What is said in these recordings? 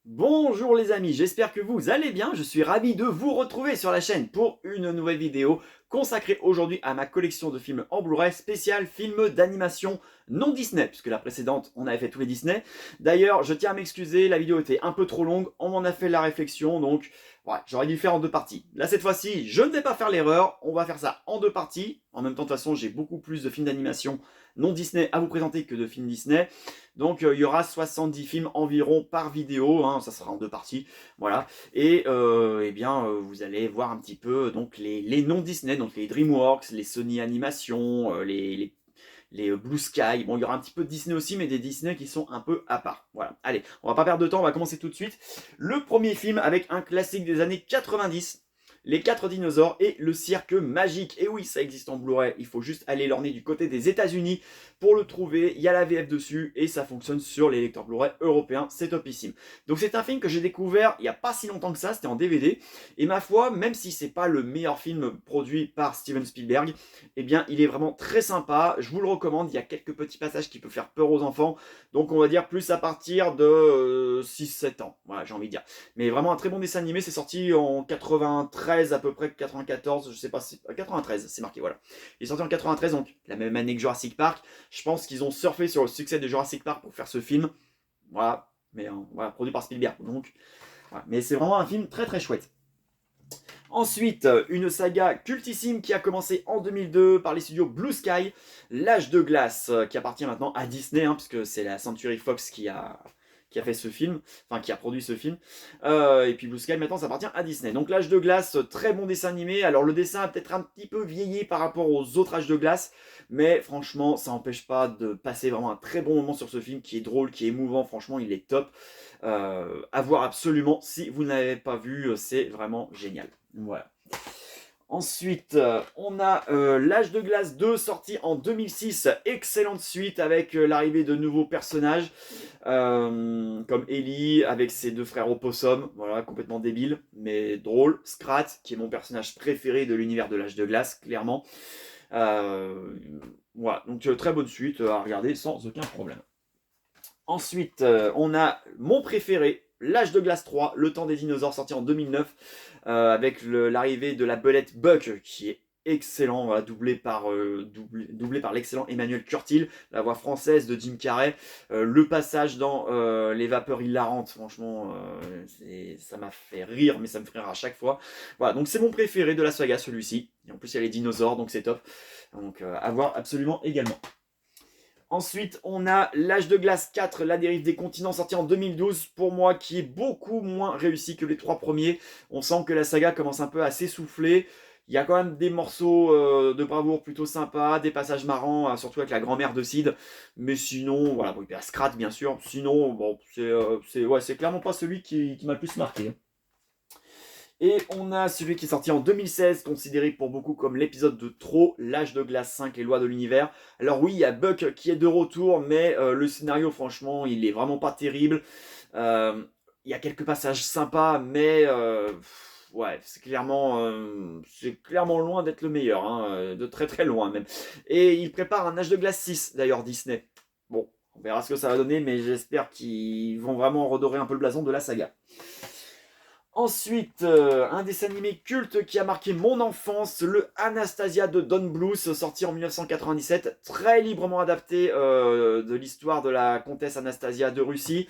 Bonjour les amis, j'espère que vous allez bien, je suis ravi de vous retrouver sur la chaîne pour une nouvelle vidéo consacrée aujourd'hui à ma collection de films en Blu-ray spécial films d'animation non Disney, puisque la précédente on avait fait tous les Disney. D'ailleurs je tiens à m'excuser, la vidéo était un peu trop longue, on m'en a fait la réflexion, donc ouais, j'aurais dû le faire en deux parties. Là cette fois-ci je ne vais pas faire l'erreur, on va faire ça en deux parties. En même temps de toute façon j'ai beaucoup plus de films d'animation non Disney à vous présenter que de films Disney. Donc il y aura 70 films environ par vidéo, hein, ça sera en deux parties, voilà. Et eh bien vous allez voir un petit peu donc les non Disney, donc les DreamWorks, les Sony Animation, les Blue Sky. Bon, il y aura un petit peu de Disney aussi, mais des Disney qui sont un peu à part. Voilà. Allez, on va pas perdre de temps, on va commencer tout de suite. Le premier film avec un classique des années 90. Les 4 dinosaures et le cirque magique. Et oui, ça existe en Blu-ray. Il faut juste aller l'orner du côté des États-Unis pour le trouver. Il y a la VF dessus et ça fonctionne sur les lecteurs Blu-ray européens. C'est topissime. Donc c'est un film que j'ai découvert il n'y a pas si longtemps que ça. C'était en DVD. Et ma foi, même si c'est pas le meilleur film produit par Steven Spielberg, eh bien il est vraiment très sympa. Je vous le recommande. Il y a quelques petits passages qui peuvent faire peur aux enfants. Donc on va dire plus à partir de 6-7 ans. Voilà, j'ai envie de dire. Mais vraiment un très bon dessin animé. C'est sorti en 93 à peu près, 94, je sais pas, 93, c'est marqué, voilà. Il est sorti en 93, donc la même année que Jurassic Park. Je pense qu'ils ont surfé sur le succès de Jurassic Park pour faire ce film. Voilà, mais voilà, produit par Spielberg. Donc, voilà. Mais c'est vraiment un film très très chouette. Ensuite, une saga cultissime qui a commencé en 2002 par les studios Blue Sky, L'Âge de glace, qui appartient maintenant à Disney, hein, puisque c'est la Century Fox qui a fait ce film, enfin qui a produit ce film. Et puis Blue Sky maintenant ça appartient à Disney. Donc l'Âge de glace, très bon dessin animé. Alors le dessin a peut-être un petit peu vieilli par rapport aux autres Âges de glace, mais franchement ça n'empêche pas de passer vraiment un très bon moment sur ce film qui est drôle, qui est émouvant. Franchement il est top. À voir absolument si vous n'avez pas vu, c'est vraiment génial. Voilà. Ensuite, on a L'Âge de glace 2 sorti en 2006. Excellente suite avec l'arrivée de nouveaux personnages comme Ellie avec ses deux frères opossums. Voilà, complètement débile, mais drôle. Scrat, qui est mon personnage préféré de l'univers de L'Âge de glace, clairement. Euh, voilà, donc très bonne suite à regarder sans aucun problème. Ensuite, on a mon préféré, L'Âge de glace 3, Le temps des dinosaures, sorti en 2009, avec l'arrivée de la belette Buck, qui est excellent, voilà, doublé par l'excellent Emmanuel Curtil, la voix française de Jim Carrey, le passage dans Les vapeurs hilarantes, franchement, ça m'a fait rire, mais ça me fait rire à chaque fois. Voilà, donc c'est mon préféré de la saga, celui-ci. Et en plus, il y a les dinosaures, donc c'est top. Donc à voir absolument également. Ensuite, on a L'Âge de glace 4, La dérive des continents, sorti en 2012, pour moi, qui est beaucoup moins réussi que les trois premiers. On sent que la saga commence un peu à s'essouffler. Il y a quand même des morceaux de bravoure plutôt sympas, des passages marrants, surtout avec la grand-mère de Sid. Mais sinon, voilà, bon, il y a Scrat, bien sûr. Sinon, bon, c'est clairement pas celui qui m'a le plus marqué. Et on a celui qui est sorti en 2016, considéré pour beaucoup comme l'épisode de trop, L'Âge de glace 5, les lois de l'univers. Alors oui, il y a Buck qui est de retour, mais le scénario, franchement, il est vraiment pas terrible. Il y a quelques passages sympas, mais ouais, c'est clairement loin d'être le meilleur, hein, de très très loin même. Et il prépare un Âge de glace 6, d'ailleurs, Disney. Bon, on verra ce que ça va donner, mais j'espère qu'ils vont vraiment redorer un peu le blason de la saga. Ensuite, un dessin animé culte qui a marqué mon enfance, le Anastasia de Don Bluth, sorti en 1997, très librement adapté de l'histoire de la comtesse Anastasia de Russie.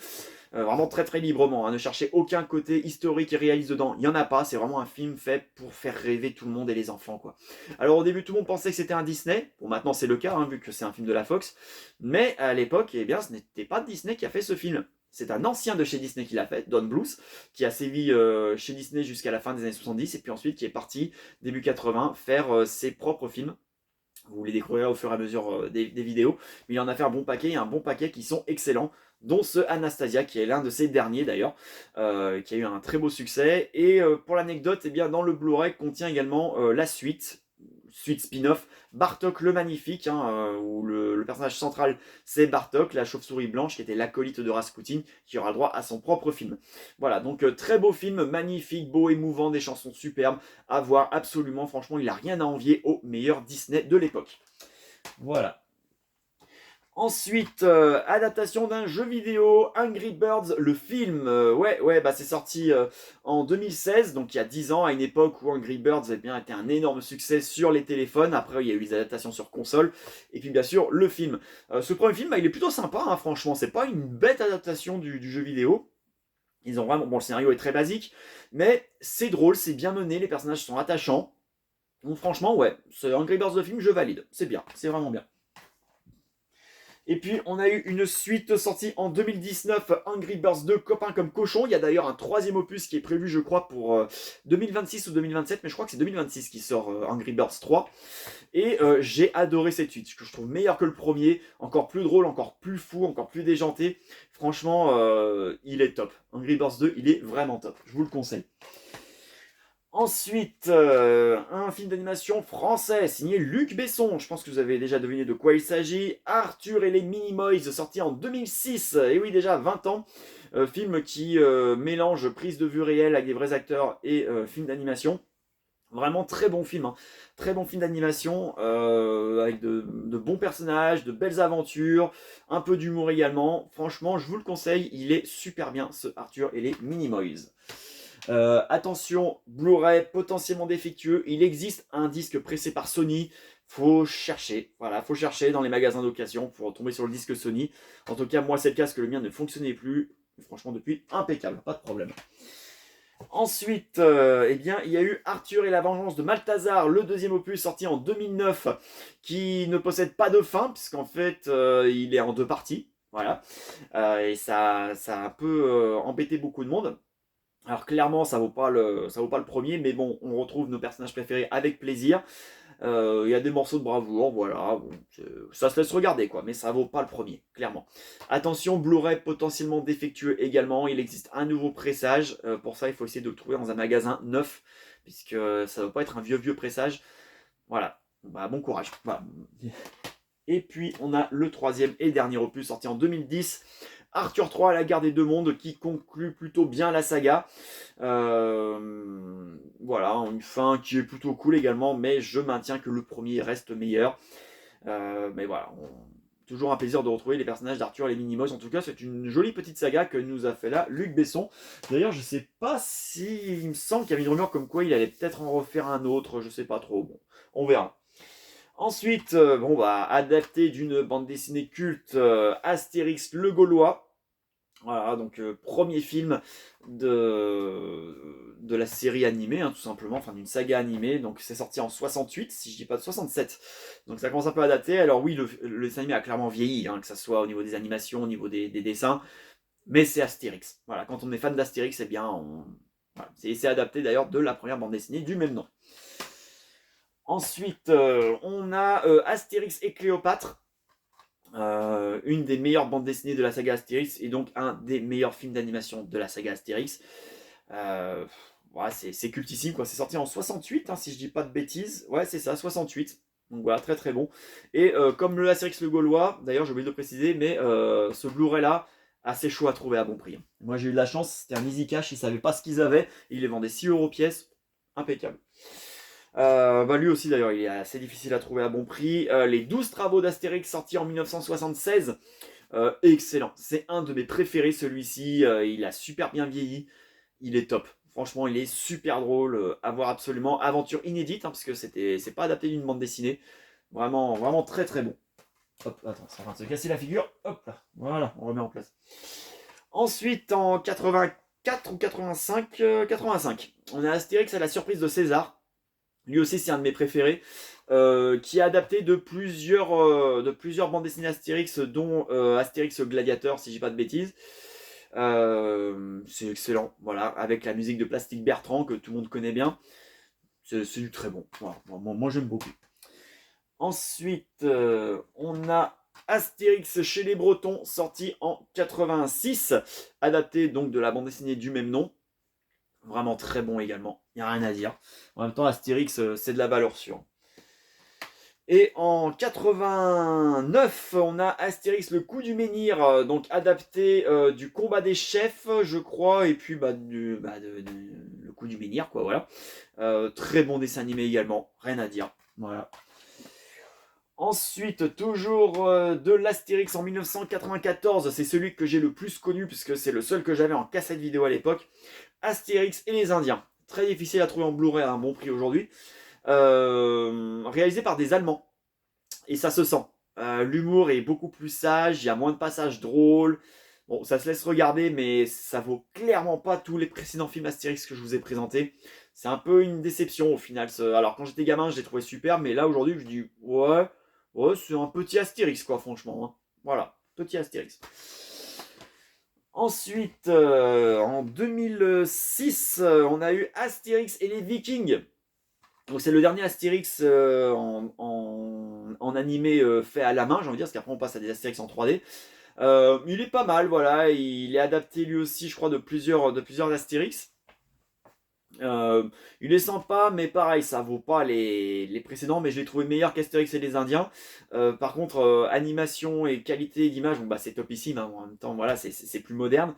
Vraiment très très librement, hein. Ne cherchez aucun côté historique et réaliste dedans, il n'y en a pas, c'est vraiment un film fait pour faire rêver tout le monde et les enfants, quoi. Alors au début tout le monde pensait que c'était un Disney, bon maintenant c'est le cas, hein, vu que c'est un film de la Fox, mais à l'époque, eh bien ce n'était pas Disney qui a fait ce film. C'est un ancien de chez Disney qui l'a fait, Don Bluth, qui a sévi chez Disney jusqu'à la fin des années 70, et puis ensuite qui est parti, début 80, faire ses propres films. Vous les découvrirez au fur et à mesure des vidéos. Mais il en a fait un bon paquet qui sont excellents, dont ce Anastasia, qui est l'un de ses derniers d'ailleurs, qui a eu un très beau succès. Et pour l'anecdote, eh bien, dans le Blu-ray contient également la suite spin-off, Bartok le Magnifique, hein, où le personnage central c'est Bartok, la chauve-souris blanche qui était l'acolyte de Rasputin, qui aura le droit à son propre film. Voilà, donc très beau film, magnifique, beau, émouvant, des chansons superbes, à voir absolument, franchement il n'a rien à envier au meilleur Disney de l'époque. Voilà. Ensuite, adaptation d'un jeu vidéo, Angry Birds, le film. Ouais, bah c'est sorti en 2016, donc il y a 10 ans, à une époque où Angry Birds eh bien, était un énorme succès sur les téléphones. Après, il y a eu les adaptations sur console, et puis bien sûr, le film. Ce premier film, bah, il est plutôt sympa, hein, franchement. C'est pas une bête adaptation du jeu vidéo. Ils ont vraiment. Bon, le scénario est très basique, mais c'est drôle, c'est bien mené, les personnages sont attachants. Donc, franchement, ouais, ce Angry Birds, le film, je valide. C'est bien, c'est vraiment bien. Et puis, on a eu une suite sortie en 2019, Angry Birds 2, Copains comme cochon. Il y a d'ailleurs un troisième opus qui est prévu, je crois, pour 2026 ou 2027, mais je crois que c'est 2026 qui sort Angry Birds 3. Et j'ai adoré cette suite, que je trouve meilleure que le premier, encore plus drôle, encore plus fou, encore plus déjanté. Franchement, il est top. Angry Birds 2, il est vraiment top. Je vous le conseille. Ensuite, un film d'animation français signé Luc Besson. Je pense que vous avez déjà deviné de quoi il s'agit. Arthur et les Minimoys, sorti en 2006. Et oui, déjà 20 ans. Film qui mélange prise de vue réelle avec des vrais acteurs et film d'animation. Vraiment très bon film. Hein. Très bon film d'animation avec de bons personnages, de belles aventures, un peu d'humour également. Franchement, je vous le conseille. Il est super bien, ce Arthur et les Minimoys. Attention, Blu-ray potentiellement défectueux. Il existe un disque pressé par Sony. Faut chercher, voilà, faut chercher dans les magasins d'occasion pour tomber sur le disque Sony. En tout cas, moi, c'est le cas parce que le mien ne fonctionnait plus. Franchement, depuis, impeccable, pas de problème. Ensuite, eh bien, il y a eu Arthur et la vengeance de Malthazar, le deuxième opus sorti en 2009, qui ne possède pas de fin, puisqu'en fait, il est en deux parties. Voilà. Et ça a un peu embêté beaucoup de monde. Alors clairement, ça vaut pas le premier, mais bon, on retrouve nos personnages préférés avec plaisir. Il y a des morceaux de bravoure, voilà. Bon, ça se laisse regarder, quoi, mais ça vaut pas le premier, clairement. Attention, Blu-ray potentiellement défectueux également. Il existe un nouveau pressage. Pour ça, il faut essayer de le trouver dans un magasin neuf, puisque ça ne va pas être un vieux pressage. Voilà. Bah, bon courage. Voilà. Et puis, on a le troisième et dernier opus sorti en 2010. Arthur 3, la guerre des deux mondes, qui conclut plutôt bien la saga. Voilà, une fin qui est plutôt cool également, mais je maintiens que le premier reste meilleur. Mais voilà, toujours un plaisir de retrouver les personnages d'Arthur et les Minimoys. En tout cas, c'est une jolie petite saga que nous a fait là Luc Besson. D'ailleurs, je sais pas si... Il me semble qu'il y avait une rumeur comme quoi il allait peut-être en refaire un autre, je sais pas trop. Bon, on verra. Ensuite, bon bah, adapté d'une bande dessinée culte, Astérix le Gaulois. Voilà, donc premier film de la série animée, hein, tout simplement, enfin d'une saga animée. Donc c'est sorti en 68, si je dis pas de 67. Donc ça commence un peu à dater. Alors oui, le dessin animé a clairement vieilli, hein, que ce soit au niveau des animations, au niveau des dessins. Mais c'est Astérix. Voilà, quand on est fan d'Astérix, eh bien, voilà, c'est adapté d'ailleurs de la première bande dessinée du même nom. Ensuite, on a Astérix et Cléopâtre. Une des meilleures bandes dessinées de la saga Astérix et donc un des meilleurs films d'animation de la saga Astérix. Ouais, c'est cultissime quoi. C'est sorti en 68 hein, si je dis pas de bêtises. Ouais c'est ça, 68. Donc voilà, très très bon. Et comme le Astérix le Gaulois, d'ailleurs j'ai oublié de le préciser, mais ce Blu-ray là, assez chaud à trouver à bon prix. Moi j'ai eu de la chance, c'était un easy cash, ils savaient pas ce qu'ils avaient, ils les vendaient 6€ pièce, impeccable. Bah lui aussi d'ailleurs il est assez difficile à trouver à bon prix. Les 12 travaux d'Astérix sortis en 1976, excellent. C'est un de mes préférés celui-ci, il a super bien vieilli, il est top. Franchement il est super drôle, à voir absolument. Aventure inédite, hein, parce que c'est pas adapté d'une bande dessinée. Vraiment, vraiment très très bon. Hop, attends, c'est en train de se casser la figure. Hop là, voilà, on remet en place. Ensuite en 84 ou 85, 85, on a Astérix à la surprise de César. Lui aussi, c'est un de mes préférés, qui est adapté de plusieurs bandes dessinées Astérix, dont Astérix Gladiateur, si j'ai pas de bêtises. C'est excellent, voilà, avec la musique de Plastique Bertrand, que tout le monde connaît bien. C'est du très bon, voilà. Moi j'aime beaucoup. Ensuite, on a Astérix chez les Bretons, sorti en 86, adapté donc de la bande dessinée du même nom. Vraiment très bon également, il n'y a rien à dire. En même temps, Astérix, c'est de la valeur sûre. Et en 89, on a Astérix le coup du menhir, donc adapté du combat des chefs, je crois, et puis le coup du menhir, quoi, voilà. Très bon dessin animé également, rien à dire, voilà. Ensuite, toujours de l'Astérix en 1994, c'est celui que j'ai le plus connu puisque c'est le seul que j'avais en cassette vidéo à l'époque. Astérix et les Indiens. Très difficile à trouver en Blu-ray à un bon prix aujourd'hui. Réalisé par des Allemands. Et ça se sent. L'humour est beaucoup plus sage, il y a moins de passages drôles. Bon, ça se laisse regarder, mais ça vaut clairement pas tous les précédents films Astérix que je vous ai présentés. C'est un peu une déception au final. Alors quand j'étais gamin, je l'ai trouvé super, mais là aujourd'hui, je dis ouais, ouais, c'est un petit Astérix quoi, franchement. Hein. Voilà, petit Astérix. Ensuite, en 2006, on a eu Astérix et les Vikings. Donc c'est le dernier Astérix en animé fait à la main, j'ai envie de dire, parce qu'après on passe à des Astérix en 3D. Il est pas mal, voilà, il est adapté lui aussi, je crois, de plusieurs Astérix. Il est sympa, mais pareil, ça vaut pas les précédents, mais je l'ai trouvé meilleur qu'Astérix et les Indiens. Par contre, animation et qualité d'image, bon, bah, c'est topissime, hein, en même temps, voilà, c'est plus moderne.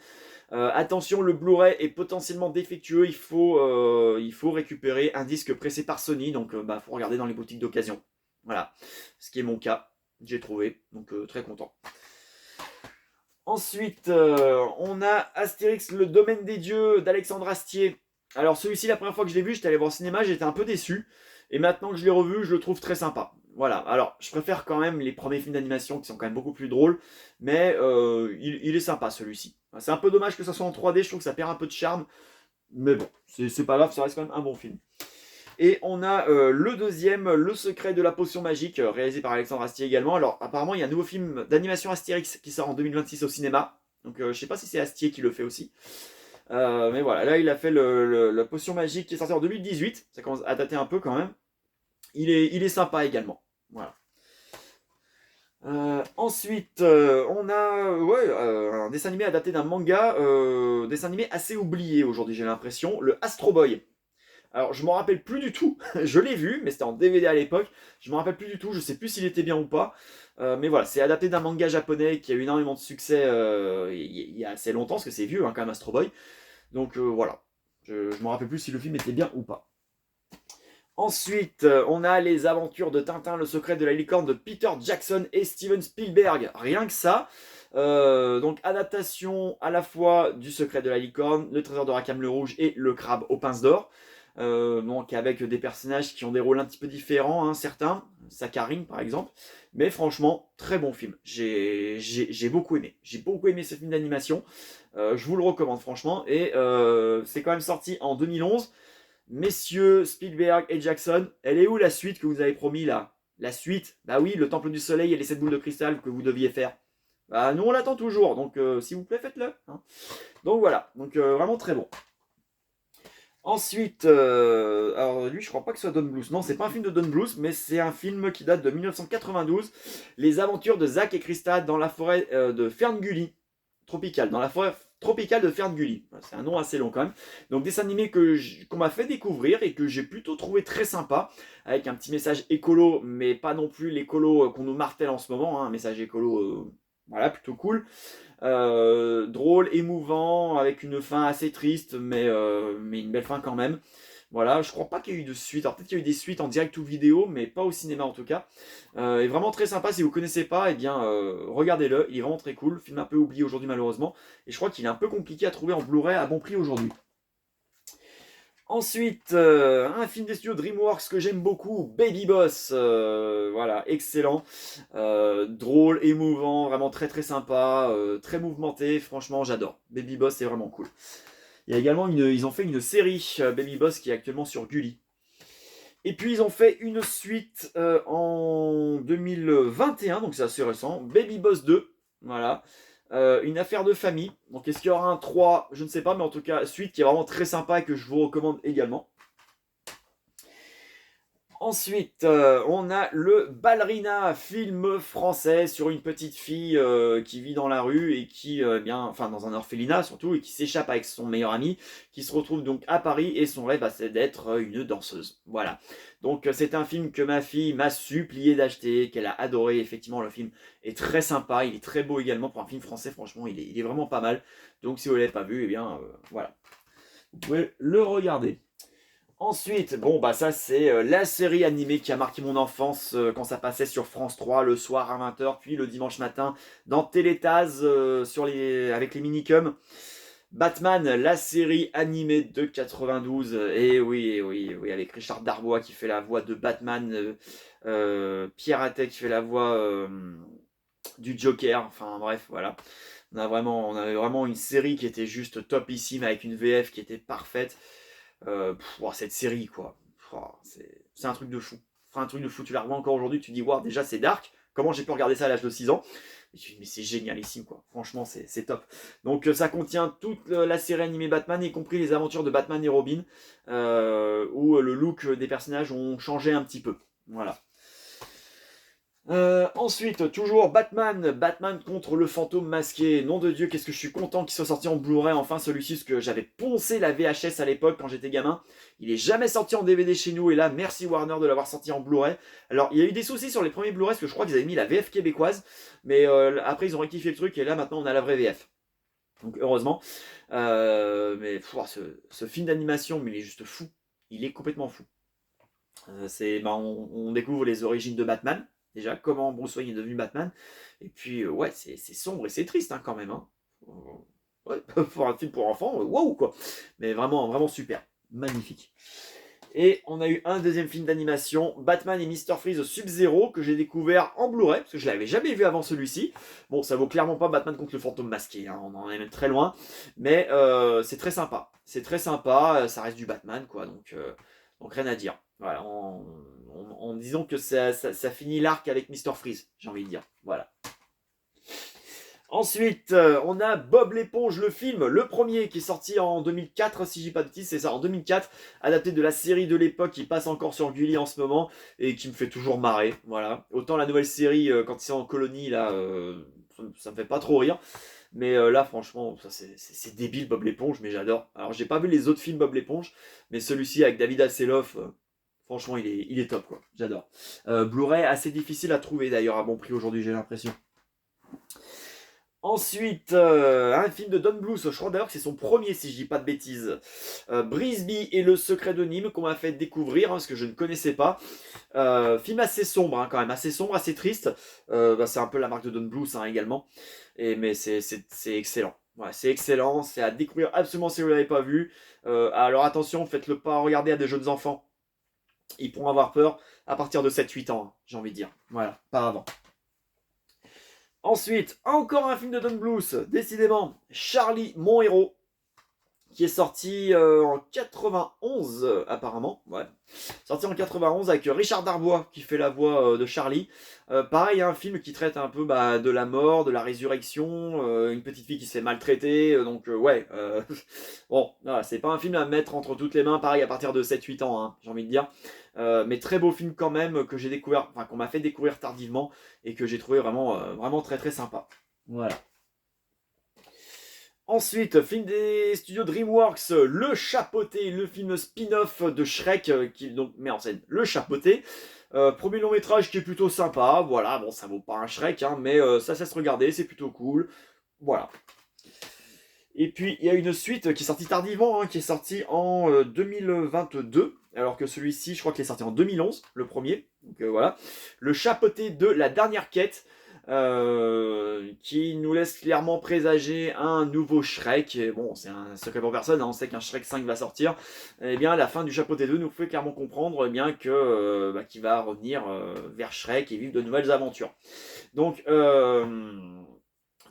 Attention, le Blu-ray est potentiellement défectueux, il faut récupérer un disque pressé par Sony, donc bah, faut regarder dans les boutiques d'occasion. Voilà, ce qui est mon cas, j'ai trouvé, donc très content. Ensuite, on a Astérix, le domaine des dieux d'Alexandre Astier. Alors celui-ci, la première fois que je l'ai vu, j'étais allé voir au cinéma, j'étais un peu déçu. Et maintenant que je l'ai revu, je le trouve très sympa. Voilà, alors je préfère quand même les premiers films d'animation qui sont quand même beaucoup plus drôles. Mais il est sympa celui-ci. C'est un peu dommage que ça soit en 3D, je trouve que ça perd un peu de charme. Mais bon, c'est pas grave, ça reste quand même un bon film. Et on a le deuxième, Le secret de la potion magique, réalisé par Alexandre Astier également. Alors apparemment, il y a un nouveau film d'animation Astérix qui sort en 2026 au cinéma. Donc je sais pas si c'est Astier qui le fait aussi. Mais voilà, là il a fait la potion magique qui est sorti en 2018. Ça commence à dater un peu quand même. Il est sympa également. Voilà. Ensuite, on a un dessin animé adapté d'un manga, dessin animé assez oublié aujourd'hui, j'ai l'impression, le Astro Boy. Alors, je m'en rappelle plus du tout. Je l'ai vu, mais c'était en DVD à l'époque. Je m'en rappelle plus du tout. Je sais plus s'il était bien ou pas. Mais voilà, c'est adapté d'un manga japonais qui a eu énormément de succès il y a assez longtemps, parce que c'est vieux hein, quand même, Astro Boy. Donc voilà. Je m'en rappelle plus si le film était bien ou pas. Ensuite, on a les aventures de Tintin, le secret de la licorne de Peter Jackson et Steven Spielberg. Rien que ça. Donc adaptation à la fois du secret de la licorne, le trésor de Rackham le rouge et le crabe aux pinces d'or. Donc avec des personnages qui ont des rôles un petit peu différents, hein, certains, Sakharine par exemple, mais franchement, très bon film, j'ai beaucoup aimé, ce film d'animation, je vous le recommande franchement, et c'est quand même sorti en 2011, messieurs Spielberg et Jackson, elle est où la suite que vous avez promis là? La suite? Bah oui, le temple du soleil et les 7 boules de cristal que vous deviez faire. Bah nous on l'attend toujours, donc s'il vous plaît faites-le. Hein. Donc voilà, donc vraiment très bon. Ensuite, alors lui, je crois pas que ce soit Don Bluth. Non, c'est pas un film de Don Bluth, mais c'est un film qui date de 1992. Les aventures de Zach et Krista dans la forêt de Ferngully, tropicale, dans la forêt tropicale de Ferngully. C'est un nom assez long quand même. Donc dessin animé qu'on m'a fait découvrir et que j'ai plutôt trouvé très sympa, avec un petit message écolo, mais pas non plus l'écolo qu'on nous martèle en ce moment. Hein, un message écolo, voilà, plutôt cool. Drôle, émouvant, avec une fin assez triste, mais une belle fin quand même. Voilà, je crois pas qu'il y ait eu de suite. Alors peut-être qu'il y a eu des suites en direct ou vidéo, mais pas au cinéma en tout cas. Et vraiment très sympa. Si vous connaissez pas, eh bien regardez-le. Il est vraiment très cool. Film un peu oublié aujourd'hui malheureusement. Et je crois qu'il est un peu compliqué à trouver en Blu-ray à bon prix aujourd'hui. Ensuite, un film des studios DreamWorks que j'aime beaucoup, Baby Boss. Voilà, excellent. Drôle, émouvant, vraiment très très sympa, très mouvementé. Franchement, j'adore. Baby Boss, c'est vraiment cool. Il y a également ils ont fait une série, Baby Boss, qui est actuellement sur Gulli. Et puis ils ont fait une suite en 2021, donc c'est assez récent, Baby Boss 2. Voilà. Une affaire de famille. Donc est-ce qu'il y aura un 3? Je ne sais pas, mais en tout cas, suite qui est vraiment très sympa et que je vous recommande également. Ensuite, on a le Ballerina, film français sur une petite fille qui vit dans la rue et qui, enfin dans un orphelinat surtout, et qui s'échappe avec son meilleur ami, qui se retrouve donc à Paris et son rêve c'est d'être une danseuse. Voilà. Donc c'est un film que ma fille m'a supplié d'acheter, qu'elle a adoré. Effectivement, le film est très sympa, il est très beau également pour un film français. Franchement, il est vraiment pas mal. Donc si vous l'avez pas vu, eh bien voilà, vous pouvez le regarder. Ensuite, bon bah ça c'est la série animée qui a marqué mon enfance quand ça passait sur France 3 le soir à 20h, puis le dimanche matin dans Télétaz avec les minicums. Batman, la série animée de 92, et oui, oui, avec Richard Darbois qui fait la voix de Batman, Pierre Atet qui fait la voix du Joker, enfin bref, voilà. On avait vraiment une série qui était juste topissime avec une VF qui était parfaite. Cette série, quoi. C'est un truc de fou. Enfin, un truc de fou. Tu la revois encore aujourd'hui, tu dis, wow, déjà c'est dark. Comment j'ai pu regarder ça à l'âge de 6 ans? Et tu dis, mais c'est génialissime, quoi. Franchement, c'est top. Donc, ça contient toute la série animée Batman, y compris les aventures de Batman et Robin, où le look des personnages ont changé un petit peu. Voilà. Ensuite, toujours Batman contre le fantôme masqué. Nom de Dieu, qu'est-ce que je suis content qu'il soit sorti en Blu-ray enfin celui-ci, parce que j'avais poncé la VHS à l'époque quand j'étais gamin. Il est jamais sorti en DVD chez nous, et là, merci Warner de l'avoir sorti en Blu-ray. Alors, il y a eu des soucis sur les premiers Blu-ray, parce que je crois qu'ils avaient mis la VF québécoise, mais après ils ont rectifié le truc, et là maintenant on a la vraie VF. Donc heureusement. Mais ce film d'animation, mais il est juste fou. Il est complètement fou. On découvre les origines de Batman. Déjà, comment Bruce Wayne est devenu Batman. Et puis, ouais, c'est sombre et c'est triste quand même. Hein. Ouais, pour un film pour enfants, waouh quoi. Mais vraiment, vraiment super. Magnifique. Et on a eu un deuxième film d'animation, Batman et Mr. Freeze Sub-Zero, que j'ai découvert en Blu-ray, parce que je l'avais jamais vu avant celui-ci. Bon, ça vaut clairement pas Batman contre le fantôme masqué, hein, on en est même très loin. Mais c'est très sympa. C'est très sympa, ça reste du Batman, quoi, donc rien à dire. Voilà, en disant que ça finit l'arc avec Mr. Freeze, j'ai envie de dire. Voilà. Ensuite, on a Bob l'éponge, le film, le premier qui est sorti en 2004, si je dis pas de bêtises, c'est ça, en 2004, adapté de la série de l'époque qui passe encore sur Gulli en ce moment et qui me fait toujours marrer. Voilà. Autant la nouvelle série, quand ils sont en colonie, là, ça me fait pas trop rire. Mais là, franchement, c'est débile, Bob l'éponge, mais j'adore. Alors, j'ai pas vu les autres films Bob l'éponge, mais celui-ci avec David Hasselhoff, franchement, il est top, quoi. J'adore. Blu-ray assez difficile à trouver d'ailleurs à bon prix aujourd'hui, j'ai l'impression. Ensuite, un film de Don Bluth, je crois d'ailleurs que c'est son premier si je dis pas de bêtises. Brisby et le secret de Nîmes qu'on m'a fait découvrir, hein, parce que je ne connaissais pas. Film assez sombre quand même, assez sombre, assez triste. C'est un peu la marque de Don Bluth également. Mais c'est excellent. Ouais, c'est excellent, c'est à découvrir absolument si vous ne l'avez pas vu. Alors attention, faites-le pas regarder à des jeunes enfants. Ils pourront avoir peur à partir de 7-8 ans, hein, j'ai envie de dire. Voilà, pas avant. Ensuite, encore un film de Don Bluth, décidément, Charlie, mon héros, qui est sorti en 91 apparemment, ouais. Sorti en 91 avec Richard Darbois qui fait la voix de Charlie. Pareil, un film qui traite un peu de la mort, de la résurrection, une petite fille qui se fait maltraiter, ouais. Bon, voilà, c'est pas un film à mettre entre toutes les mains, pareil à partir de 7-8 ans, hein, j'ai envie de dire. Mais très beau film quand même, que j'ai découvert, enfin qu'on m'a fait découvrir tardivement, et que j'ai trouvé vraiment, vraiment très très sympa. Voilà. Ensuite, film des studios DreamWorks, Le Chapeauté, le film spin-off de Shrek qui donc met en scène Le Chapeauté. Premier long métrage qui est plutôt sympa, voilà, bon ça vaut pas un Shrek, hein, mais ça se regarder, c'est plutôt cool. Voilà. Et puis il y a une suite qui est sortie tardivement, hein, qui est sortie en 2022, alors que celui-ci, je crois qu'il est sorti en 2011, le premier. Donc voilà. Le Chapeauté de La Dernière Quête. Qui nous laisse clairement présager un nouveau Shrek. Et bon, c'est un secret pour personne, hein, on sait qu'un Shrek 5 va sortir. Et bien, la fin du Chapeauté 2 nous fait clairement comprendre bien que qu'il va revenir vers Shrek et vivre de nouvelles aventures. Donc,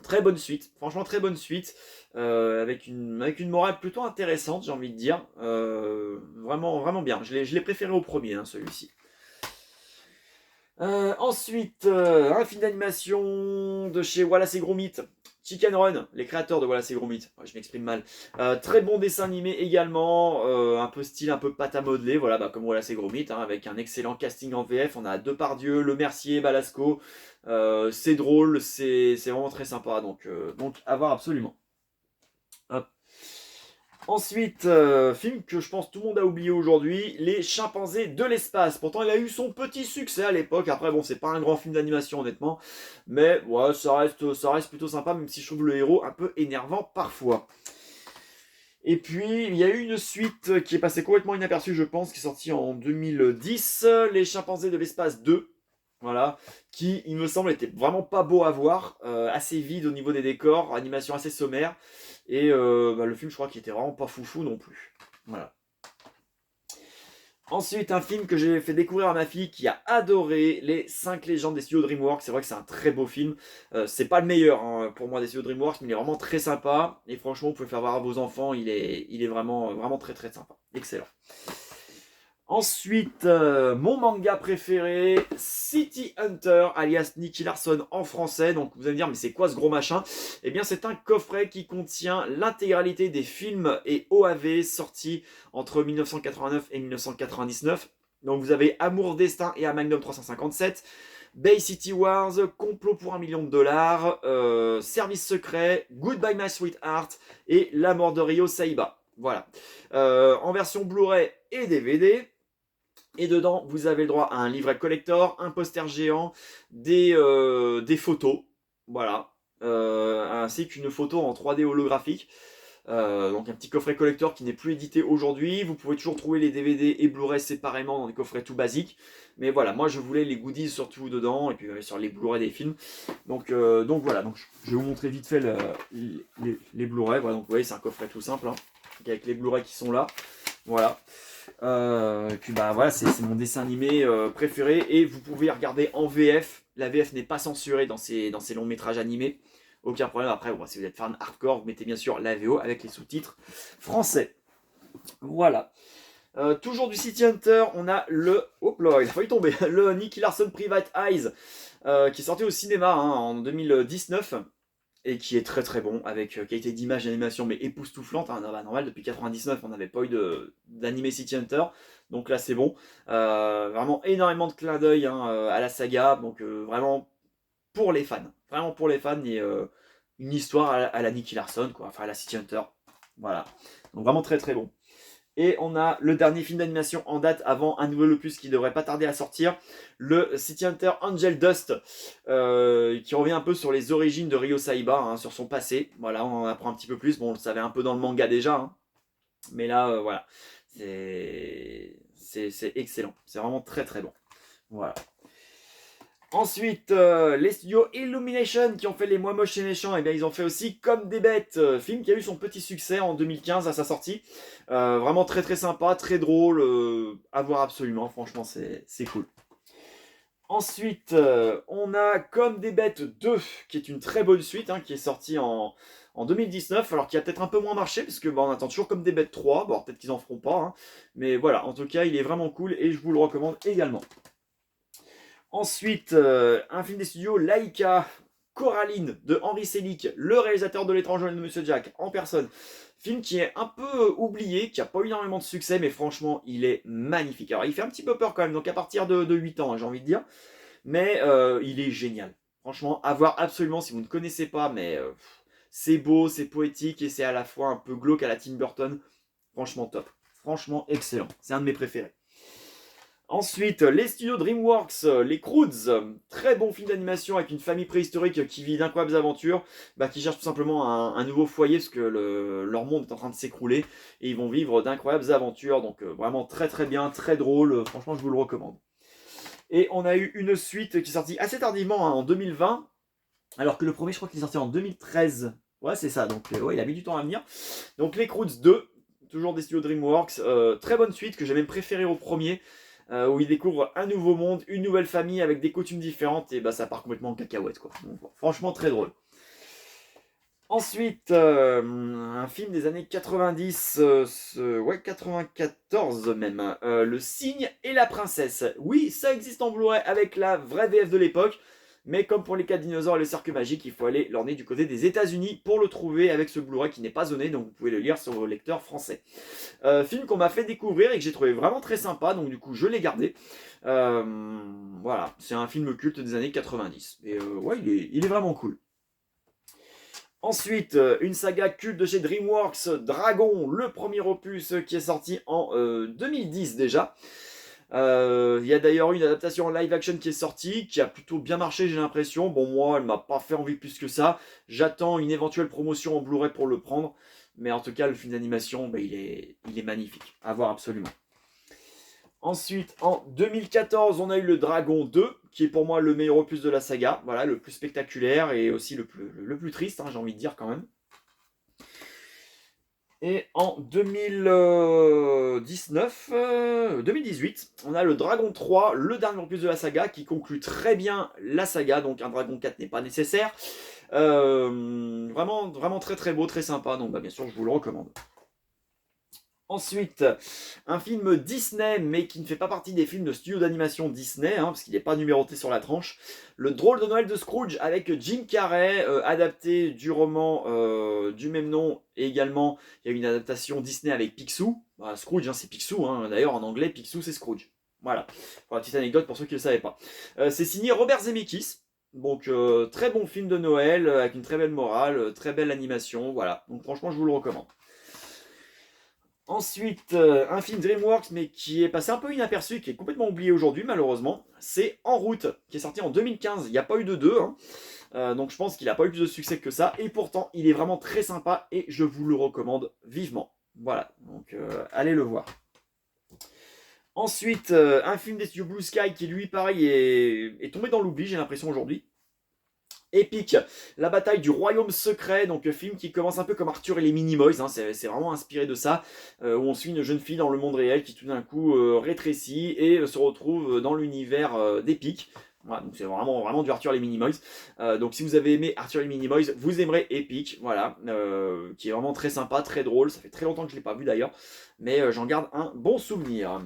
très bonne suite, franchement très bonne suite, avec une morale plutôt intéressante, j'ai envie de dire. Vraiment, vraiment bien. Je l'ai préféré au premier, hein, celui-ci. Ensuite, un film d'animation de chez Wallace et Gromit, Chicken Run, les créateurs de Wallace et Gromit. Ouais, je m'exprime mal. Très bon dessin animé également, un peu style, un peu pâte à modeler, voilà, comme Wallace et Gromit, hein, avec un excellent casting en VF. On a Depardieu, Le Mercier, Balasco. C'est drôle, c'est vraiment très sympa, donc à voir absolument. Hop. Ensuite, film que je pense tout le monde a oublié aujourd'hui, Les Chimpanzés de l'espace. Pourtant, il a eu son petit succès à l'époque. Après, bon, c'est pas un grand film d'animation, honnêtement. Mais ouais, ça reste plutôt sympa, même si je trouve le héros un peu énervant parfois. Et puis, il y a eu une suite qui est passée complètement inaperçue, je pense, qui est sortie en 2010, Les Chimpanzés de l'espace 2. Voilà, qui, il me semble, était vraiment pas beau à voir, assez vide au niveau des décors, animation assez sommaire, et le film, je crois qu'il était vraiment pas foufou non plus. Voilà. Ensuite, un film que j'ai fait découvrir à ma fille qui a adoré, Les 5 légendes des studios DreamWorks. C'est vrai que c'est un très beau film. C'est pas le meilleur hein, pour moi des studios DreamWorks, mais il est vraiment très sympa. Et franchement, vous pouvez faire voir à vos enfants, il est vraiment, vraiment très très sympa. Excellent. Ensuite, mon manga préféré, City Hunter, alias Nicky Larson en français. Donc vous allez me dire, mais c'est quoi ce gros machin? Eh bien, c'est un coffret qui contient l'intégralité des films et OAV sortis entre 1989 et 1999. Donc vous avez Amour, Destin et un Magnum 357, Bay City Wars, Complot pour $1 million, Service secret, Goodbye My Sweetheart et La mort de Ryo Saiba. Voilà. En version Blu-ray et DVD. Et dedans, vous avez le droit à un livret collector, un poster géant, des photos, voilà, ainsi qu'une photo en 3D holographique. Donc un petit coffret collector qui n'est plus édité aujourd'hui. Vous pouvez toujours trouver les DVD et Blu-ray séparément dans des coffrets tout basiques. Mais voilà, moi je voulais les goodies surtout dedans, et puis sur les Blu-ray des films. Donc voilà, donc, je vais vous montrer vite fait les Blu-ray. Voilà, donc vous voyez, c'est un coffret tout simple, hein, avec les Blu-ray qui sont là. Voilà. Et puis bah voilà, c'est mon dessin animé préféré, et vous pouvez regarder en VF. La VF n'est pas censurée dans ces longs métrages animés. Aucun problème. Après, bon, si vous êtes fan hardcore, vous mettez bien sûr la VO avec les sous-titres français. Voilà. Toujours du City Hunter, on a le... Hop là, il a failli tomber. Le Nicky Larson Private Eyes, qui est sorti au cinéma hein, en 2019. Et qui est très très bon, avec qualité d'image et d'animation mais époustouflante. Hein. Normal, depuis 99, on n'avait pas eu d'animé City Hunter, donc là c'est bon. Vraiment énormément de clins d'œil hein, à la saga, donc vraiment pour les fans. Vraiment pour les fans, et une histoire à la Nicky Larson, quoi, enfin à la City Hunter. Voilà, donc vraiment très très bon. Et on a le dernier film d'animation en date avant un nouvel opus qui devrait pas tarder à sortir, le City Hunter Angel Dust, qui revient un peu sur les origines de Ryo Saiba, hein, sur son passé. Voilà, on en apprend un petit peu plus. Bon, on le savait un peu dans le manga déjà, hein, mais là, voilà, c'est excellent. C'est vraiment très très bon. Voilà. Ensuite, les studios Illumination qui ont fait Les Moi Moches et Méchants, et bien ils ont fait aussi Comme des Bêtes, film qui a eu son petit succès en 2015 à sa sortie. Vraiment très très sympa, très drôle, à voir absolument, franchement c'est cool. Ensuite, on a Comme des Bêtes 2, qui est une très bonne suite, hein, qui est sortie en 2019, alors qui a peut-être un peu moins marché, parce que on attend toujours Comme des Bêtes 3, bon peut-être qu'ils en feront pas, hein, mais voilà, en tout cas il est vraiment cool et je vous le recommande également. Ensuite, un film des studios Laika, Coraline de Henry Selick, le réalisateur de L'étrange Noël de Monsieur Jack en personne. Film qui est un peu oublié, qui n'a pas eu énormément de succès, mais franchement, il est magnifique. Alors, il fait un petit peu peur quand même, donc à partir de 8 ans, hein, j'ai envie de dire. Mais il est génial. Franchement, à voir absolument si vous ne connaissez pas, mais c'est beau, c'est poétique, et c'est à la fois un peu glauque à la Tim Burton. Franchement top. Franchement excellent. C'est un de mes préférés. Ensuite, les studios DreamWorks, les Croods, très bon film d'animation avec une famille préhistorique qui vit d'incroyables aventures, qui cherche tout simplement un nouveau foyer parce que leur monde est en train de s'écrouler, et ils vont vivre d'incroyables aventures, donc vraiment très très bien, très drôle, franchement je vous le recommande. Et on a eu une suite qui est sortie assez tardivement hein, en 2020, alors que le premier je crois qu'il est sorti en 2013, ouais c'est ça, donc ouais, il a mis du temps à venir. Donc les Croods 2, toujours des studios DreamWorks, très bonne suite que j'ai même préféré au premier, où il découvre un nouveau monde, une nouvelle famille avec des coutumes différentes, et ça part complètement en cacahuète quoi. Donc, franchement très drôle. Ensuite, un film des années 90, ouais 94 même, Le Cygne et la Princesse. Oui, ça existe en Blu-ray avec la vraie VF de l'époque, mais comme pour les 4 dinosaures et le cercle magique, il faut aller l'orner du côté des États-Unis pour le trouver avec ce Blu-ray qui n'est pas zoné, donc vous pouvez le lire sur vos lecteurs français. Film qu'on m'a fait découvrir et que j'ai trouvé vraiment très sympa, donc du coup je l'ai gardé. Voilà, c'est un film culte des années 90. Et ouais, il est vraiment cool. Ensuite, une saga culte de chez DreamWorks, Dragon, le premier opus qui est sorti en 2010 déjà. Il y a d'ailleurs une adaptation en live action qui est sortie, qui a plutôt bien marché j'ai l'impression. Bon moi elle m'a pas fait envie plus que ça. J'attends une éventuelle promotion en Blu-ray pour le prendre. Mais en tout cas, le film d'animation, il est magnifique. À voir absolument. Ensuite, en 2014, on a eu le Dragon 2, qui est pour moi le meilleur opus de la saga. Voilà, le plus spectaculaire et aussi le plus triste, hein, j'ai envie de dire quand même. Et en 2018, on a le Dragon 3, le dernier opus de la saga, qui conclut très bien la saga. Donc un Dragon 4 n'est pas nécessaire. Vraiment, vraiment très très beau, très sympa. Donc bien sûr, je vous le recommande. Ensuite, un film Disney, mais qui ne fait pas partie des films de studio d'animation Disney, parce qu'il n'est pas numéroté sur la tranche. Le drôle de Noël de Scrooge avec Jim Carrey, adapté du roman du même nom. Et également, il y a une adaptation Disney avec Picsou. Bah, Scrooge, c'est Picsou. D'ailleurs, en anglais, Picsou, c'est Scrooge. Voilà, pour la petite anecdote pour ceux qui ne le savaient pas. C'est signé Robert Zemeckis. Donc, très bon film de Noël, avec une très belle morale, très belle animation. Voilà, donc franchement, je vous le recommande. Ensuite, un film DreamWorks, mais qui est passé un peu inaperçu, qui est complètement oublié aujourd'hui, malheureusement, c'est En route, qui est sorti en 2015. Il n'y a pas eu de 2, donc je pense qu'il n'a pas eu plus de succès que ça. Et pourtant, il est vraiment très sympa et je vous le recommande vivement. Voilà, donc allez le voir. Ensuite, un film des studios Blue Sky qui, lui, pareil, est tombé dans l'oubli, j'ai l'impression, aujourd'hui. Épique, la bataille du royaume secret, donc film qui commence un peu comme Arthur et les Minimoys, c'est vraiment inspiré de ça, où on suit une jeune fille dans le monde réel qui tout d'un coup rétrécit et se retrouve dans l'univers d'Epic. Voilà, donc c'est vraiment, vraiment du Arthur et les Minimoys. Donc si vous avez aimé Arthur et les Minimoys, vous aimerez Epic, voilà, qui est vraiment très sympa, très drôle. Ça fait très longtemps que je ne l'ai pas vu d'ailleurs, mais j'en garde un bon souvenir.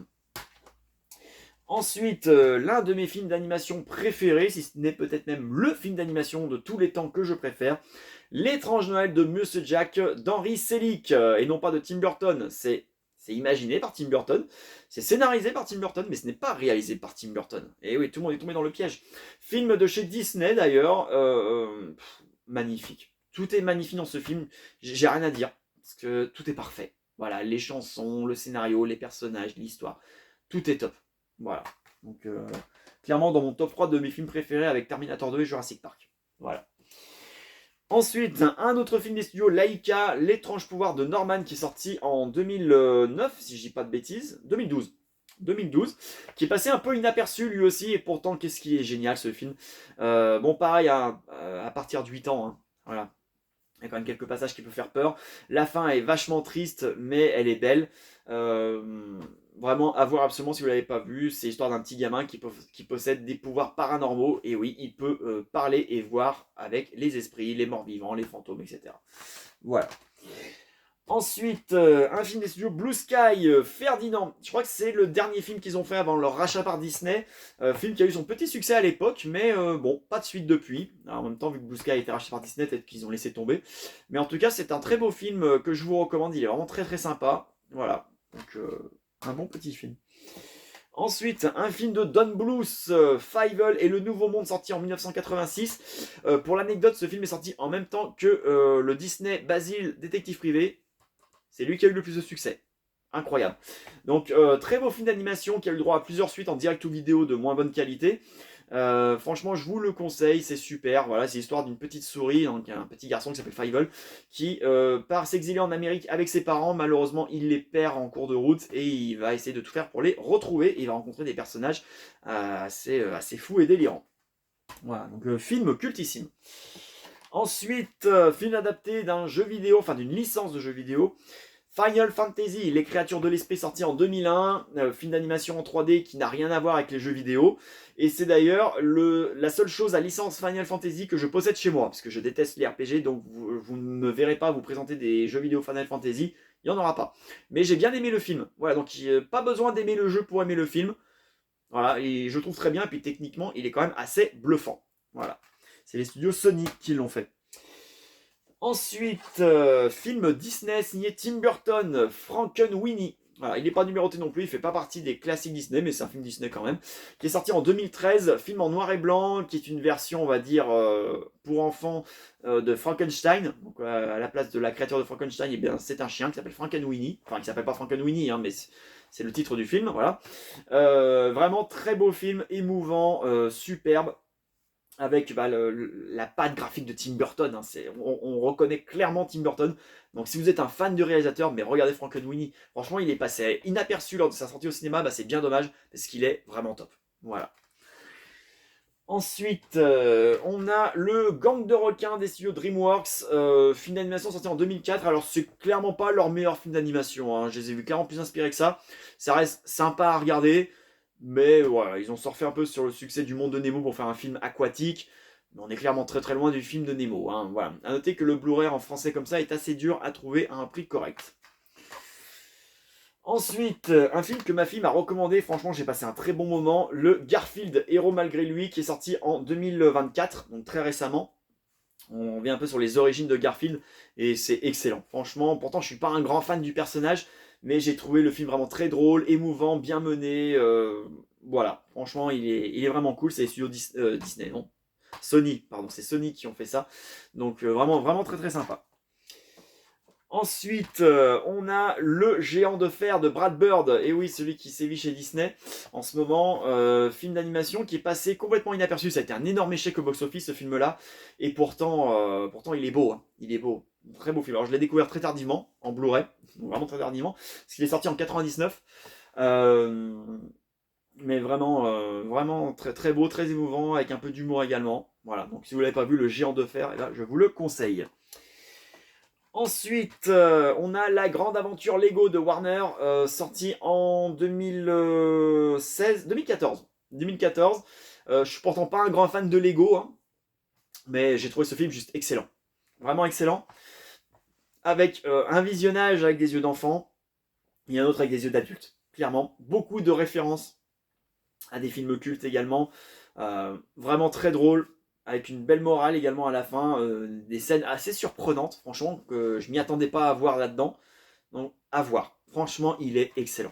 Ensuite, l'un de mes films d'animation préférés, si ce n'est peut-être même le film d'animation de tous les temps que je préfère, L'étrange Noël de Monsieur Jack d'Henry Selick, et non pas de Tim Burton. C'est imaginé par Tim Burton, c'est scénarisé par Tim Burton, mais ce n'est pas réalisé par Tim Burton. Et oui, tout le monde est tombé dans le piège. Film de chez Disney d'ailleurs, magnifique. Tout est magnifique dans ce film, j'ai rien à dire, parce que tout est parfait. Voilà, les chansons, le scénario, les personnages, l'histoire, tout est top. Voilà. Donc, clairement, dans mon top 3 de mes films préférés avec Terminator 2 et Jurassic Park. Voilà. Ensuite, un autre film des studios Laika, L'étrange pouvoir de Norman, qui est sorti en 2009, si je dis pas de bêtises. 2012, qui est passé un peu inaperçu lui aussi, et pourtant, qu'est-ce qui est génial ce film. Bon, pareil, à partir de 8 ans. Voilà. Il y a quand même quelques passages qui peuvent faire peur. La fin est vachement triste, mais elle est belle. Vraiment, à voir absolument si vous ne l'avez pas vu. C'est l'histoire d'un petit gamin qui possède des pouvoirs paranormaux. Et oui, il peut parler et voir avec les esprits, les morts vivants, les fantômes, etc. Voilà. Ensuite, un film des studios Blue Sky, Ferdinand. Je crois que c'est le dernier film qu'ils ont fait avant leur rachat par Disney. Film qui a eu son petit succès à l'époque, mais bon, pas de suite depuis. Alors, en même temps, vu que Blue Sky a été racheté par Disney, peut-être qu'ils ont laissé tomber. Mais en tout cas, c'est un très beau film que je vous recommande. Il est vraiment très très sympa. Voilà, donc un bon petit film. Ensuite, un film de Don Bluth, Fievel et le Nouveau Monde, sorti en 1986. Pour l'anecdote, ce film est sorti en même temps que le Disney Basil Détective Privé. C'est lui qui a eu le plus de succès. Incroyable. Donc, très beau film d'animation qui a eu le droit à plusieurs suites en direct ou vidéo de moins bonne qualité. Franchement, je vous le conseille, c'est super. Voilà, c'est l'histoire d'une petite souris, donc un petit garçon qui s'appelle Fievel, qui part s'exiler en Amérique avec ses parents. Malheureusement, il les perd en cours de route et il va essayer de tout faire pour les retrouver. Et il va rencontrer des personnages assez fous et délirants. Voilà, donc film cultissime. Ensuite, film adapté d'un jeu vidéo, enfin d'une licence de jeu vidéo. Final Fantasy, les créatures de l'esprit, sorti en 2001, film d'animation en 3D qui n'a rien à voir avec les jeux vidéo. Et c'est d'ailleurs la seule chose à licence Final Fantasy que je possède chez moi, parce que je déteste les RPG, donc vous ne me verrez pas vous présenter des jeux vidéo Final Fantasy, il n'y en aura pas. Mais j'ai bien aimé le film, voilà, donc pas besoin d'aimer le jeu pour aimer le film. Voilà, et je le trouve très bien, et puis techniquement, il est quand même assez bluffant. Voilà, c'est les studios Sony qui l'ont fait. Ensuite, film Disney signé Tim Burton, Frankenweenie. Voilà, il n'est pas numéroté non plus, il ne fait pas partie des classiques Disney, mais c'est un film Disney quand même, qui est sorti en 2013, film en noir et blanc, qui est une version, on va dire, pour enfants de Frankenstein. Donc à la place de la créature de Frankenstein, eh bien, c'est un chien qui s'appelle Frankenweenie. Enfin, qui s'appelle pas Frankenweenie, mais c'est le titre du film, voilà. Vraiment très beau film, émouvant, superbe. avec la patte graphique de Tim Burton. Hein, on reconnaît clairement Tim Burton. Donc si vous êtes un fan de réalisateur, mais regardez Frankenweenie, franchement il est passé inaperçu lors de sa sortie au cinéma, c'est bien dommage, parce qu'il est vraiment top. Voilà. Ensuite, on a le Gang de requins des studios DreamWorks, film d'animation sorti en 2004. Alors c'est clairement pas leur meilleur film d'animation, hein. Je les ai vus clairement plus inspirés que ça. Ça reste sympa à regarder, mais voilà, ils ont surfé un peu sur le succès du monde de Nemo pour faire un film aquatique. Mais on est clairement très très loin du film de Nemo, hein. Voilà. À noter que le Blu-ray en français comme ça est assez dur à trouver à un prix correct. Ensuite, un film que ma fille m'a recommandé, franchement j'ai passé un très bon moment, le Garfield, Héros malgré lui, qui est sorti en 2024, donc très récemment. On revient un peu sur les origines de Garfield, et c'est excellent. Franchement, pourtant je suis pas un grand fan du personnage, mais j'ai trouvé le film vraiment très drôle, émouvant, bien mené. Voilà, franchement il est vraiment cool, c'est les studios Disney, non Sony, pardon, c'est Sony qui ont fait ça. Donc vraiment, vraiment très très sympa. Ensuite, on a le Géant de fer de Brad Bird, et oui, celui qui sévit chez Disney en ce moment, film d'animation qui est passé complètement inaperçu. Ça a été un énorme échec au box-office ce film-là, et pourtant il est beau, hein. Il est beau, très beau film. Alors je l'ai découvert très tardivement, en Blu-ray, vraiment très tardivement, parce qu'il est sorti en 99. Mais vraiment, vraiment très, très beau, très émouvant, avec un peu d'humour également. Voilà, donc si vous ne l'avez pas vu, le Géant de fer, eh ben, je vous le conseille. Ensuite, on a la grande aventure Lego de Warner, sortie en 2014. 2014. Je suis pourtant pas un grand fan de Lego, hein, mais j'ai trouvé ce film juste excellent. Vraiment excellent. Avec un visionnage avec des yeux d'enfant, et un autre avec des yeux d'adulte. Clairement, beaucoup de références à des films cultes également. Vraiment très drôle, avec une belle morale également à la fin, des scènes assez surprenantes, franchement, que je m'y attendais pas à voir là-dedans. Donc à voir, franchement il est excellent.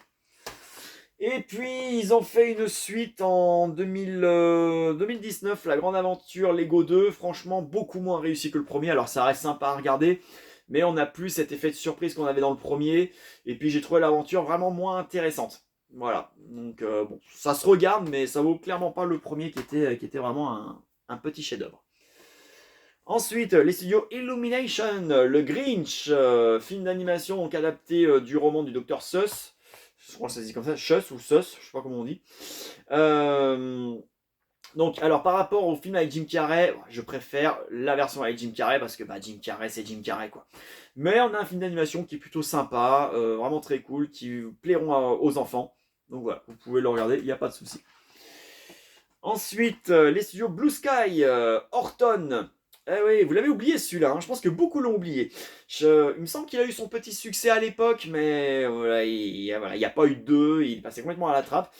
Et puis ils ont fait une suite en 2019, La Grande Aventure Lego 2, franchement beaucoup moins réussi que le premier, alors ça reste sympa à regarder, mais on n'a plus cet effet de surprise qu'on avait dans le premier, et puis j'ai trouvé l'aventure vraiment moins intéressante. Voilà, donc bon, ça se regarde, mais ça vaut clairement pas le premier qui était vraiment un petit chef-d'œuvre. Ensuite, les studios Illumination, le Grinch, film d'animation donc adapté du roman du Dr Seuss. Je crois que ça se dit comme ça, Seuss ou Seuss, je sais pas comment on dit. Donc, alors par rapport au film avec Jim Carrey, je préfère la version avec Jim Carrey parce que Jim Carrey c'est Jim Carrey quoi. Mais on a un film d'animation qui est plutôt sympa, vraiment très cool, qui plairont aux enfants. Donc voilà, vous pouvez le regarder, il n'y a pas de souci. Ensuite, les studios Blue Sky, Horton. Eh oui, vous l'avez oublié celui-là, hein. Je pense que beaucoup l'ont oublié. Il me semble qu'il a eu son petit succès à l'époque, mais voilà, il n'y a pas eu de deux, il passait complètement à la trappe.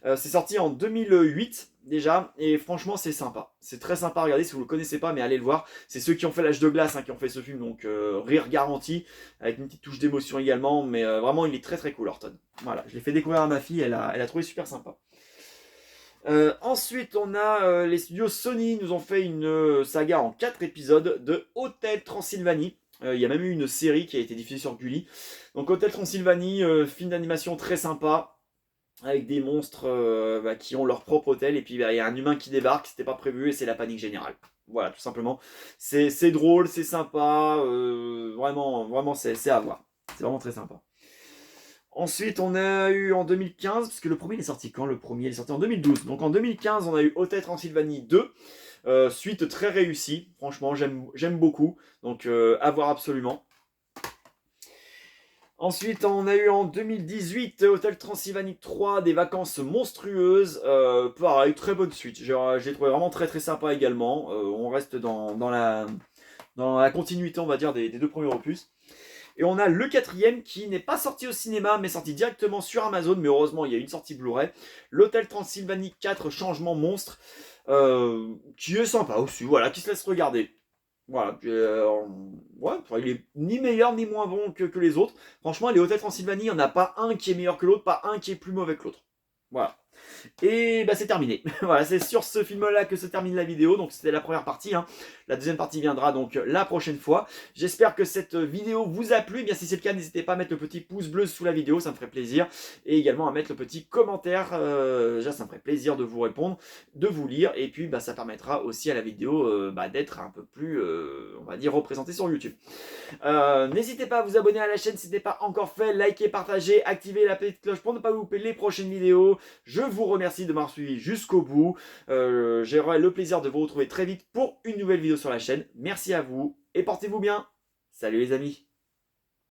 C'est sorti en 2008 déjà, et franchement c'est sympa. C'est très sympa à regarder, si vous le connaissez pas, mais allez le voir. C'est ceux qui ont fait L'Âge de glace, hein, qui ont fait ce film, donc rire garanti, avec une petite touche d'émotion également, mais vraiment il est très très cool Horton. Voilà, je l'ai fait découvrir à ma fille, elle a trouvé super sympa. Ensuite, on a les studios Sony, nous ont fait une saga en 4 épisodes de Hôtel Transylvanie. Il y a même eu une série qui a été diffusée sur Gulli. Donc Hôtel Transylvanie, film d'animation très sympa, avec des monstres qui ont leur propre hôtel, et puis il y a un humain qui débarque, c'était pas prévu, et c'est la panique générale. Voilà, tout simplement. C'est drôle, c'est sympa, vraiment, vraiment c'est à voir. C'est vraiment très sympa. Ensuite, on a eu en 2015, parce que le premier il est sorti quand? Le premier il est sorti en 2012. Donc en 2015, on a eu Hôtel Transylvanie 2, suite très réussie. Franchement, j'aime beaucoup. Donc à voir absolument. Ensuite, on a eu en 2018 Hôtel Transylvanie 3, des vacances monstrueuses. Pareil, très bonne suite. J'ai trouvé vraiment très très sympa également. On reste dans la continuité, on va dire, des deux premiers opus. Et on a le quatrième qui n'est pas sorti au cinéma, mais sorti directement sur Amazon. Mais heureusement, il y a une sortie Blu-ray. L'Hôtel Transylvanie 4, Changement Monstre. Qui est sympa aussi, voilà, qui se laisse regarder. Voilà, ouais, il est ni meilleur ni moins bon que les autres. Franchement, les Hôtels Transylvanie, il n'y en a pas un qui est meilleur que l'autre, pas un qui est plus mauvais que l'autre. Voilà. Et bah c'est terminé. Voilà, c'est sur ce film-là que se termine la vidéo. Donc c'était la première partie, hein. La deuxième partie viendra donc la prochaine fois. J'espère que cette vidéo vous a plu. Bien si c'est le cas, n'hésitez pas à mettre le petit pouce bleu sous la vidéo, ça me ferait plaisir. Et également à mettre le petit commentaire. Déjà, ça me ferait plaisir de vous répondre, de vous lire. Et puis bah, ça permettra aussi à la vidéo d'être un peu plus, on va dire, représentée sur YouTube. N'hésitez pas à vous abonner à la chaîne si ce n'est pas encore fait, likez, partagez, activez la petite cloche pour ne pas vous louper les prochaines vidéos. Je vous remercie de m'avoir suivi jusqu'au bout. J'aurai le plaisir de vous retrouver très vite pour une nouvelle vidéo sur la chaîne. Merci à vous et portez-vous bien. Salut les amis.